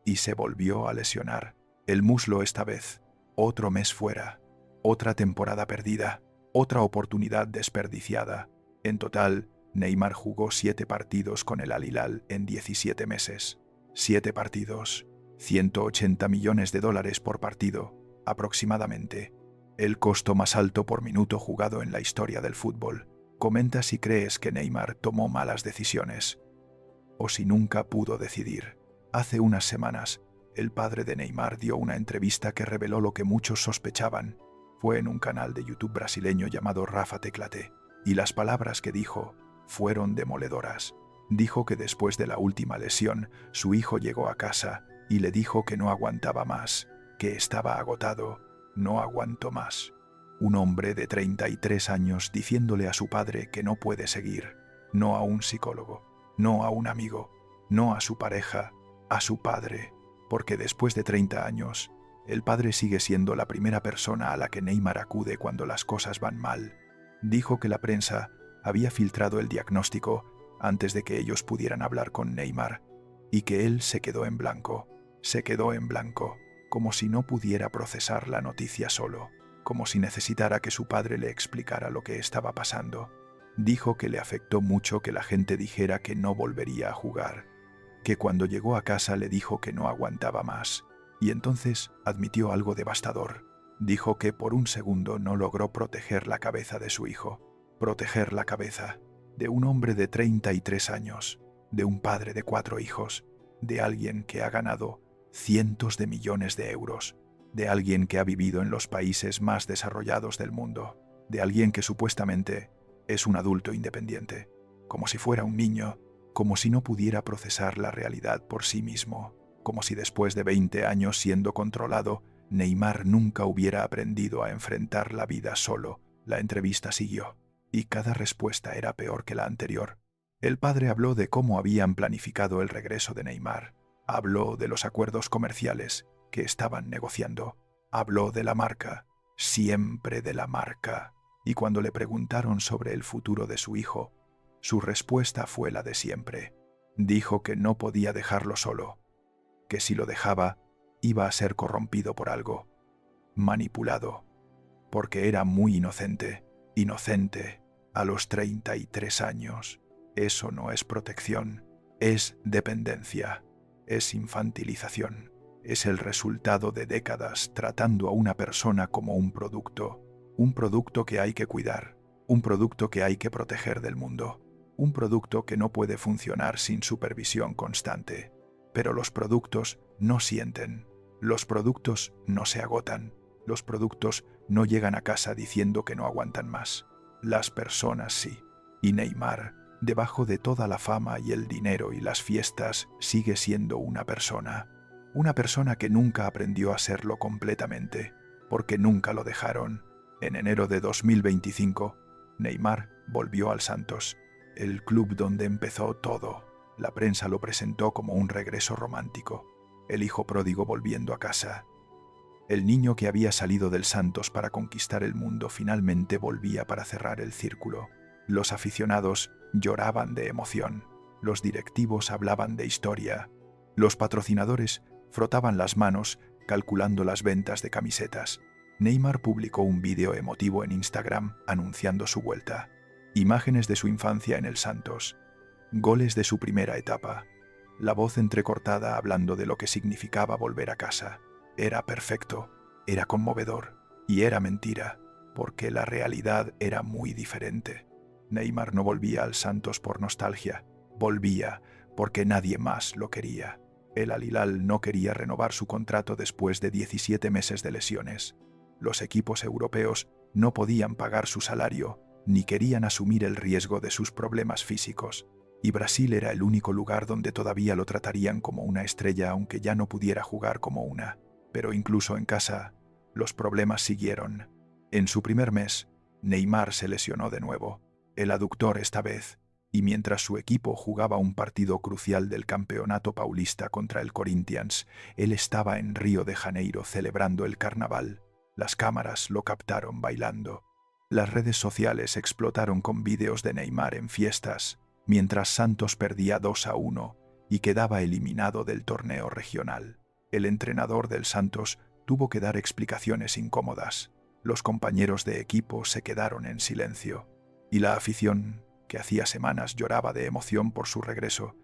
y se volvió a lesionar. El muslo esta vez, otro mes fuera, otra temporada perdida, otra oportunidad desperdiciada. En total, Neymar jugó 7 partidos con el Al Hilal en 17 meses. 7 partidos, 180 millones de dólares por partido, aproximadamente. El costo más alto por minuto jugado en la historia del fútbol. Comenta si crees que Neymar tomó malas decisiones o si nunca pudo decidir. Hace unas semanas, el padre de Neymar dio una entrevista que reveló lo que muchos sospechaban. Fue en un canal de YouTube brasileño llamado Rafa Teclate, y las palabras que dijo fueron demoledoras. Dijo que después de la última lesión, su hijo llegó a casa y le dijo que no aguantaba más, que estaba agotado, no aguanto más. Un hombre de 33 años diciéndole a su padre que no puede seguir, no a un psicólogo, no a un amigo, no a su pareja, a su padre, porque después de 30 años, el padre sigue siendo la primera persona a la que Neymar acude cuando las cosas van mal. Dijo que la prensa había filtrado el diagnóstico antes de que ellos pudieran hablar con Neymar, y que él se quedó en blanco, como si no pudiera procesar la noticia solo, como si necesitara que su padre le explicara lo que estaba pasando. Dijo que le afectó mucho que la gente dijera que no volvería a jugar, que cuando llegó a casa le dijo que no aguantaba más, y entonces admitió algo devastador. Dijo que por un segundo no logró proteger la cabeza de su hijo, proteger la cabeza de un hombre de 33 años, de un padre de 4 hijos, de alguien que ha ganado cientos de millones de euros, de alguien que ha vivido en los países más desarrollados del mundo, de alguien que supuestamente es un adulto independiente, como si fuera un niño, como si no pudiera procesar la realidad por sí mismo, como si después de 20 años siendo controlado, Neymar nunca hubiera aprendido a enfrentar la vida solo. La entrevista siguió, y cada respuesta era peor que la anterior. El padre habló de cómo habían planificado el regreso de Neymar. Habló de los acuerdos comerciales que estaban negociando. Habló de la marca, siempre de la marca. Y cuando le preguntaron sobre el futuro de su hijo, su respuesta fue la de siempre. Dijo que no podía dejarlo solo, que si lo dejaba, iba a ser corrompido por algo, manipulado, porque era muy inocente, a los 33 años. Eso no es protección, es dependencia, es infantilización, es el resultado de décadas tratando a una persona como un producto que hay que cuidar, un producto que hay que proteger del mundo, un producto que no puede funcionar sin supervisión constante. Pero los productos no sienten, los productos no se agotan, los productos no llegan a casa diciendo que no aguantan más. Las personas sí. Y Neymar, debajo de toda la fama y el dinero y las fiestas, sigue siendo una persona que nunca aprendió a serlo completamente, porque nunca lo dejaron. En enero de 2025, Neymar volvió al Santos, el club donde empezó todo. La prensa lo presentó como un regreso romántico, el hijo pródigo volviendo a casa. El niño que había salido del Santos para conquistar el mundo finalmente volvía para cerrar el círculo. Los aficionados lloraban de emoción, los directivos hablaban de historia, los patrocinadores frotaban las manos calculando las ventas de camisetas. Neymar publicó un vídeo emotivo en Instagram anunciando su vuelta. Imágenes de su infancia en el Santos, goles de su primera etapa, la voz entrecortada hablando de lo que significaba volver a casa. Era perfecto, era conmovedor y era mentira, porque la realidad era muy diferente. Neymar no volvía al Santos por nostalgia, volvía porque nadie más lo quería. El Al Hilal no quería renovar su contrato después de 17 meses de lesiones. Los equipos europeos no podían pagar su salario, ni querían asumir el riesgo de sus problemas físicos. Y Brasil era el único lugar donde todavía lo tratarían como una estrella aunque ya no pudiera jugar como una. Pero incluso en casa, los problemas siguieron. En su primer mes, Neymar se lesionó de nuevo, el aductor esta vez, y mientras su equipo jugaba un partido crucial del campeonato paulista contra el Corinthians, él estaba en Río de Janeiro celebrando el carnaval. Las cámaras lo captaron bailando. Las redes sociales explotaron con vídeos de Neymar en fiestas, mientras Santos perdía 2-1 y quedaba eliminado del torneo regional. El entrenador del Santos tuvo que dar explicaciones incómodas. Los compañeros de equipo se quedaron en silencio. Y la afición, que hacía semanas lloraba de emoción por su regreso,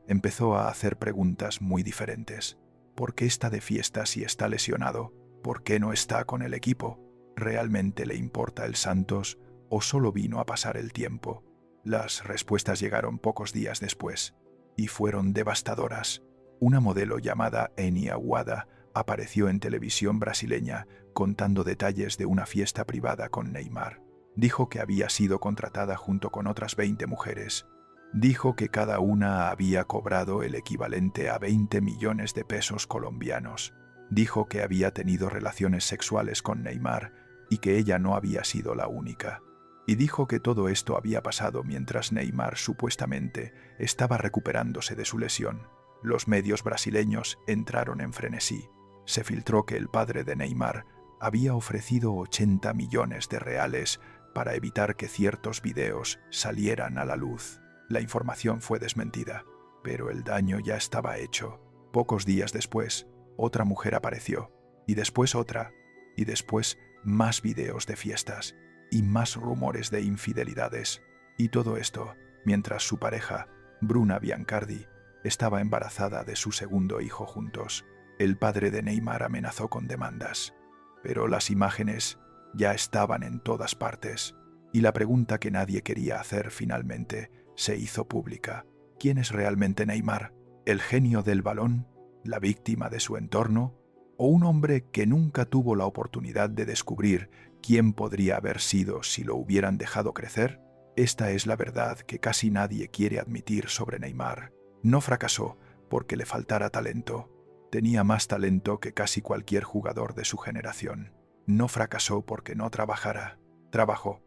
empezó a hacer preguntas muy diferentes. ¿Por qué está de fiesta si está lesionado? ¿Por qué no está con el equipo? ¿Realmente le importa el Santos o solo vino a pasar el tiempo? Las respuestas llegaron pocos días después y fueron devastadoras. Una modelo llamada Eni Aguada apareció en televisión brasileña contando detalles de una fiesta privada con Neymar. Dijo que había sido contratada junto con otras 20 mujeres. Dijo que cada una había cobrado el equivalente a 20 millones de pesos colombianos. Dijo que había tenido relaciones sexuales con Neymar y que ella no había sido la única. Y dijo que todo esto había pasado mientras Neymar supuestamente estaba recuperándose de su lesión. Los medios brasileños entraron en frenesí. Se filtró que el padre de Neymar había ofrecido 80 millones de reales para evitar que ciertos videos salieran a la luz. La información fue desmentida, pero el daño ya estaba hecho. Pocos días después, otra mujer apareció, y después otra, y después más videos de fiestas y más rumores de infidelidades. Y todo esto mientras su pareja, Bruna Biancardi, estaba embarazada de su segundo hijo juntos. El padre de Neymar amenazó con demandas, pero las imágenes ya estaban en todas partes, y la pregunta que nadie quería hacer finalmente se hizo pública. ¿Quién es realmente Neymar? ¿El genio del balón? ¿La víctima de su entorno? ¿O un hombre que nunca tuvo la oportunidad de descubrir quién podría haber sido si lo hubieran dejado crecer? Esta es la verdad que casi nadie quiere admitir sobre Neymar. No fracasó porque le faltara talento. Tenía más talento que casi cualquier jugador de su generación. No fracasó porque no trabajara. Trabajó,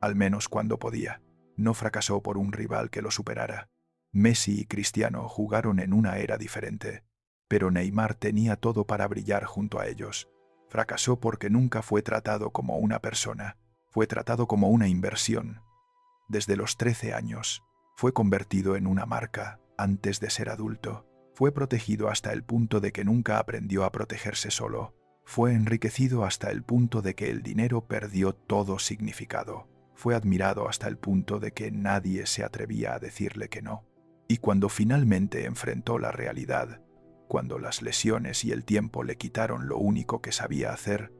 al menos cuando podía. No fracasó por un rival que lo superara. Messi y Cristiano jugaron en una era diferente, pero Neymar tenía todo para brillar junto a ellos. Fracasó porque nunca fue tratado como una persona, fue tratado como una inversión. Desde los 13 años, fue convertido en una marca antes de ser adulto. Fue protegido hasta el punto de que nunca aprendió a protegerse solo. Fue enriquecido hasta el punto de que el dinero perdió todo significado. Fue admirado hasta el punto de que nadie se atrevía a decirle que no. Y cuando finalmente enfrentó la realidad, cuando las lesiones y el tiempo le quitaron lo único que sabía hacer,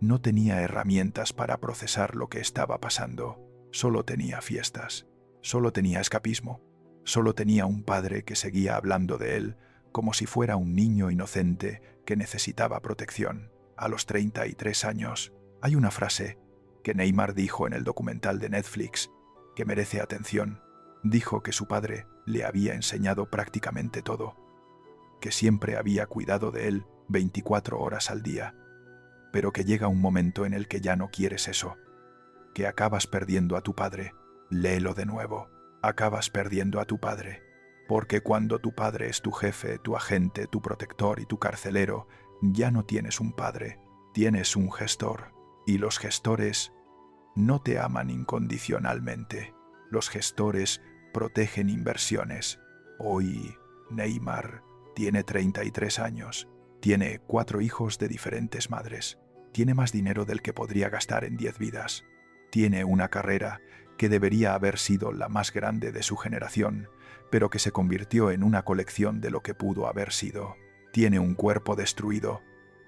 no tenía herramientas para procesar lo que estaba pasando. Solo tenía fiestas, solo tenía escapismo, solo tenía un padre que seguía hablando de él como si fuera un niño inocente que necesitaba protección. A los 33 años, hay una frase que Neymar dijo en el documental de Netflix que merece atención. Dijo que su padre le había enseñado prácticamente todo, que siempre había cuidado de él 24 horas al día, pero que llega un momento en el que ya no quieres eso, que acabas perdiendo a tu padre. Léelo de nuevo. Acabas perdiendo a tu padre. Porque cuando tu padre es tu jefe, tu agente, tu protector y tu carcelero, ya no tienes un padre, tienes un gestor. Y los gestores no te aman incondicionalmente. Los gestores protegen inversiones. Hoy, Neymar tiene 33 años. Tiene 4 hijos de diferentes madres. Tiene más dinero del que podría gastar en 10 vidas. Tiene una carrera que debería haber sido la más grande de su generación, pero que se convirtió en una colección de lo que pudo haber sido. Tiene un cuerpo destruido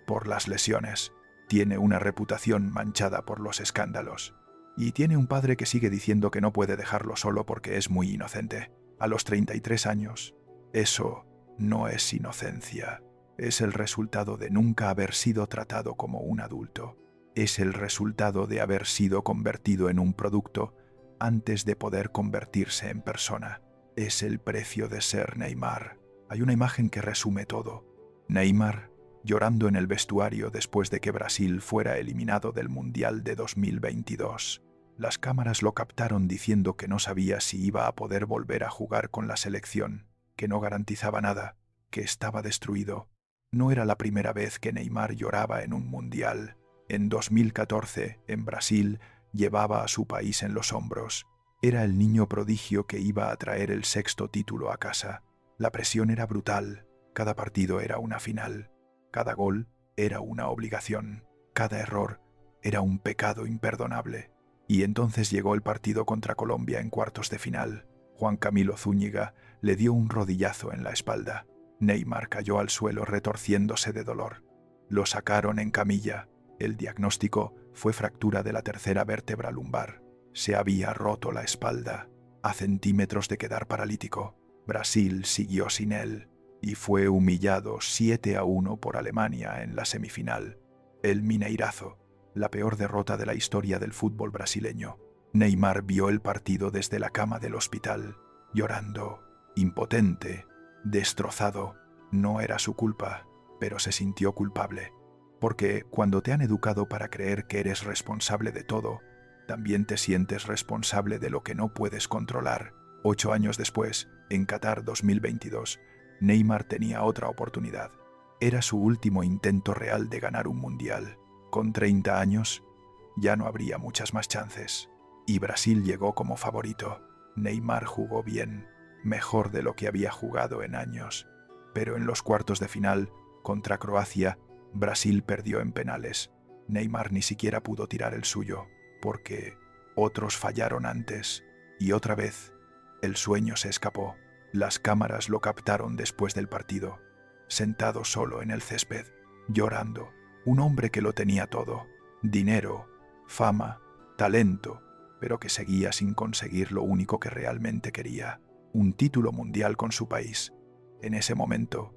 por las lesiones. Tiene una reputación manchada por los escándalos. Y tiene un padre que sigue diciendo que no puede dejarlo solo porque es muy inocente. A los 33 años, eso no es inocencia. Es el resultado de nunca haber sido tratado como un adulto. Es el resultado de haber sido convertido en un producto antes de poder convertirse en persona. Es el precio de ser Neymar. Hay una imagen que resume todo. Neymar llorando en el vestuario después de que Brasil fuera eliminado del Mundial de 2022. Las cámaras lo captaron diciendo que no sabía si iba a poder volver a jugar con la selección, que no garantizaba nada, que estaba destruido. No era la primera vez que Neymar lloraba en un Mundial. En 2014, en Brasil, llevaba a su país en los hombros. Era el niño prodigio que iba a traer el 6º título a casa. La presión era brutal. Cada partido era una final. Cada gol era una obligación. Cada error era un pecado imperdonable. Y entonces llegó el partido contra Colombia en cuartos de final. Juan Camilo Zúñiga le dio un rodillazo en la espalda. Neymar cayó al suelo retorciéndose de dolor. Lo sacaron en camilla. El diagnóstico fue fractura de la tercera vértebra lumbar. Se había roto la espalda, a centímetros de quedar paralítico. Brasil siguió sin él y fue humillado 7-1 por Alemania en la semifinal. El Mineirazo, la peor derrota de la historia del fútbol brasileño. Neymar vio el partido desde la cama del hospital, llorando, impotente, destrozado. No era su culpa, pero se sintió culpable. Porque cuando te han educado para creer que eres responsable de todo, también te sientes responsable de lo que no puedes controlar. 8 años después, en Qatar 2022, Neymar tenía otra oportunidad. Era su último intento real de ganar un mundial. Con 30 años, ya no habría muchas más chances. Y Brasil llegó como favorito. Neymar jugó bien, mejor de lo que había jugado en años. Pero en los cuartos de final, contra Croacia, Brasil perdió en penales. Neymar ni siquiera pudo tirar el suyo, porque otros fallaron antes. Y otra vez, el sueño se escapó. Las cámaras lo captaron después del partido, sentado solo en el césped, llorando. Un hombre que lo tenía todo: dinero, fama, talento, pero que seguía sin conseguir lo único que realmente quería: un título mundial con su país. En ese momento,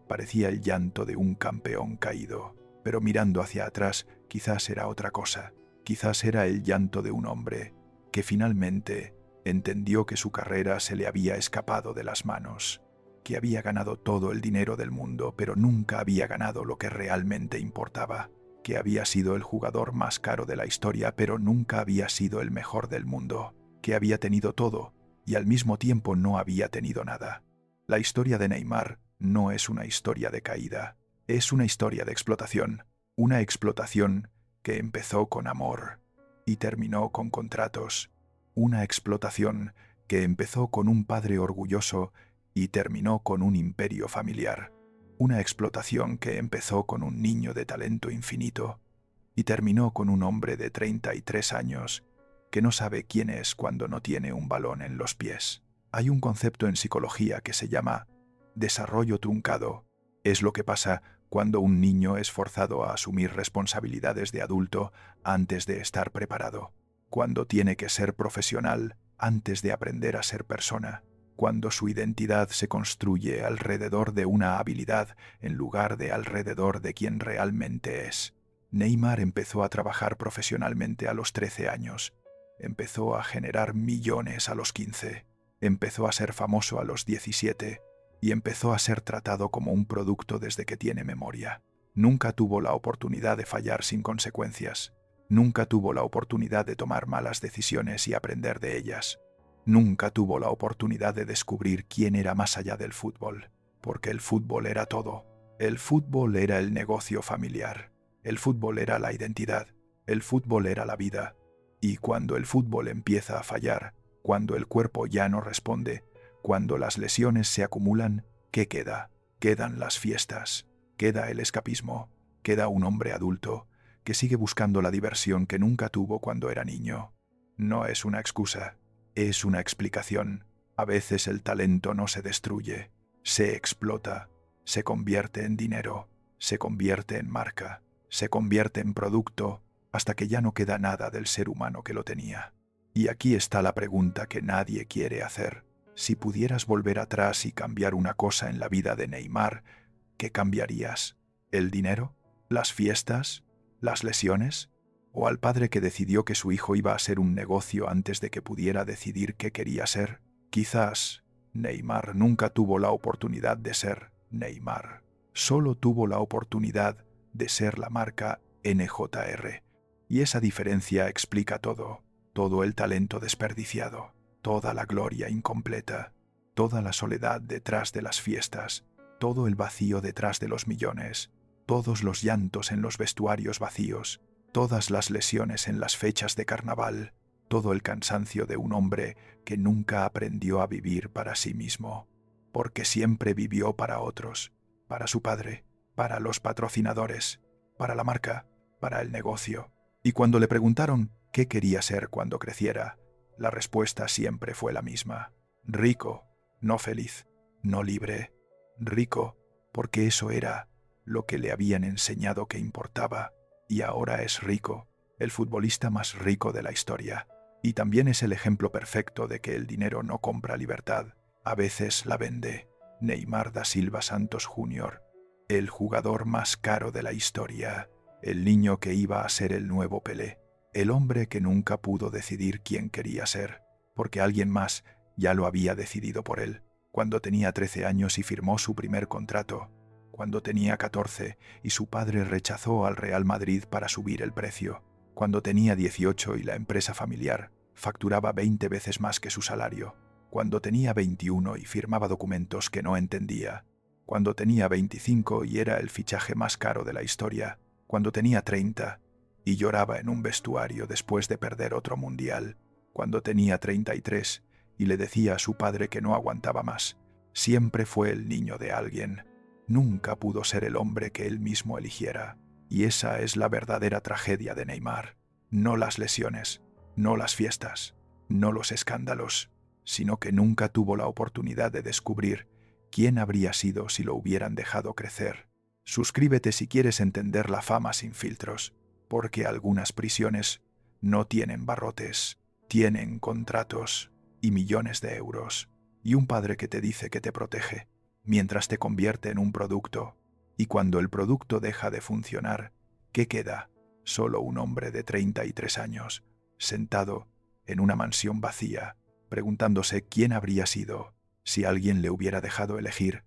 parecía el llanto de un campeón caído, pero mirando hacia atrás, quizás era otra cosa. Quizás era el llanto de un hombre que finalmente entendió que su carrera se le había escapado de las manos, que había ganado todo el dinero del mundo, pero nunca había ganado lo que realmente importaba, que había sido el jugador más caro de la historia, pero nunca había sido el mejor del mundo, que había tenido todo y al mismo tiempo no había tenido nada. La historia de Neymar no es una historia de caída, es una historia de explotación, una explotación que empezó con amor y terminó con contratos, una explotación que empezó con un padre orgulloso y terminó con un imperio familiar, una explotación que empezó con un niño de talento infinito y terminó con un hombre de 33 años que no sabe quién es cuando no tiene un balón en los pies. Hay un concepto en psicología que se llama desarrollo truncado. Es lo que pasa cuando un niño es forzado a asumir responsabilidades de adulto antes de estar preparado, cuando tiene que ser profesional antes de aprender a ser persona, cuando su identidad se construye alrededor de una habilidad en lugar de alrededor de quien realmente es. Neymar empezó a trabajar profesionalmente a los 13 años, empezó a generar millones a los 15, empezó a ser famoso a los 17 y empezó a ser tratado como un producto desde que tiene memoria. Nunca tuvo la oportunidad de fallar sin consecuencias. Nunca tuvo la oportunidad de tomar malas decisiones y aprender de ellas. Nunca tuvo la oportunidad de descubrir quién era más allá del fútbol, porque el fútbol era todo. El fútbol era el negocio familiar. El fútbol era la identidad. El fútbol era la vida. Y cuando el fútbol empieza a fallar, cuando el cuerpo ya no responde, cuando las lesiones se acumulan, ¿qué queda? Quedan las fiestas, queda el escapismo, queda un hombre adulto que sigue buscando la diversión que nunca tuvo cuando era niño. No es una excusa, es una explicación. A veces el talento no se destruye, se explota, se convierte en dinero, se convierte en marca, se convierte en producto, hasta que ya no queda nada del ser humano que lo tenía. Y aquí está la pregunta que nadie quiere hacer. Si pudieras volver atrás y cambiar una cosa en la vida de Neymar, ¿qué cambiarías? ¿El dinero? ¿Las fiestas? ¿Las lesiones? ¿O al padre que decidió que su hijo iba a ser un negocio antes de que pudiera decidir qué quería ser? Quizás Neymar nunca tuvo la oportunidad de ser Neymar. Solo tuvo la oportunidad de ser la marca NJR. Y esa diferencia explica todo, todo el talento desperdiciado, toda la gloria incompleta, toda la soledad detrás de las fiestas, todo el vacío detrás de los millones, todos los llantos en los vestuarios vacíos, todas las lesiones en las fechas de carnaval, todo el cansancio de un hombre que nunca aprendió a vivir para sí mismo, porque siempre vivió para otros, para su padre, para los patrocinadores, para la marca, para el negocio. Y cuando le preguntaron qué quería ser cuando creciera, la respuesta siempre fue la misma: rico, no feliz, no libre. Rico, porque eso era lo que le habían enseñado que importaba, y ahora es rico, el futbolista más rico de la historia. Y también es el ejemplo perfecto de que el dinero no compra libertad, a veces la vende. Neymar da Silva Santos Jr., el jugador más caro de la historia, el niño que iba a ser el nuevo Pelé, el hombre que nunca pudo decidir quién quería ser, porque alguien más ya lo había decidido por él, cuando tenía 13 años y firmó su primer contrato, cuando tenía 14 y su padre rechazó al Real Madrid para subir el precio, cuando tenía 18 y la empresa familiar facturaba 20 veces más que su salario, cuando tenía 21 y firmaba documentos que no entendía, cuando tenía 25 y era el fichaje más caro de la historia, cuando tenía 30 y lloraba en un vestuario después de perder otro mundial, cuando tenía 33 y le decía a su padre que no aguantaba más. Siempre fue el niño de alguien. Nunca pudo ser el hombre que él mismo eligiera. Y esa es la verdadera tragedia de Neymar. No las lesiones, no las fiestas, no los escándalos, sino que nunca tuvo la oportunidad de descubrir quién habría sido si lo hubieran dejado crecer. Suscríbete si quieres entender la fama sin filtros, porque algunas prisiones no tienen barrotes, tienen contratos y millones de euros, y un padre que te dice que te protege, mientras te convierte en un producto, y cuando el producto deja de funcionar, ¿qué queda? Solo un hombre de 33 años, sentado en una mansión vacía, preguntándose quién habría sido si alguien le hubiera dejado elegir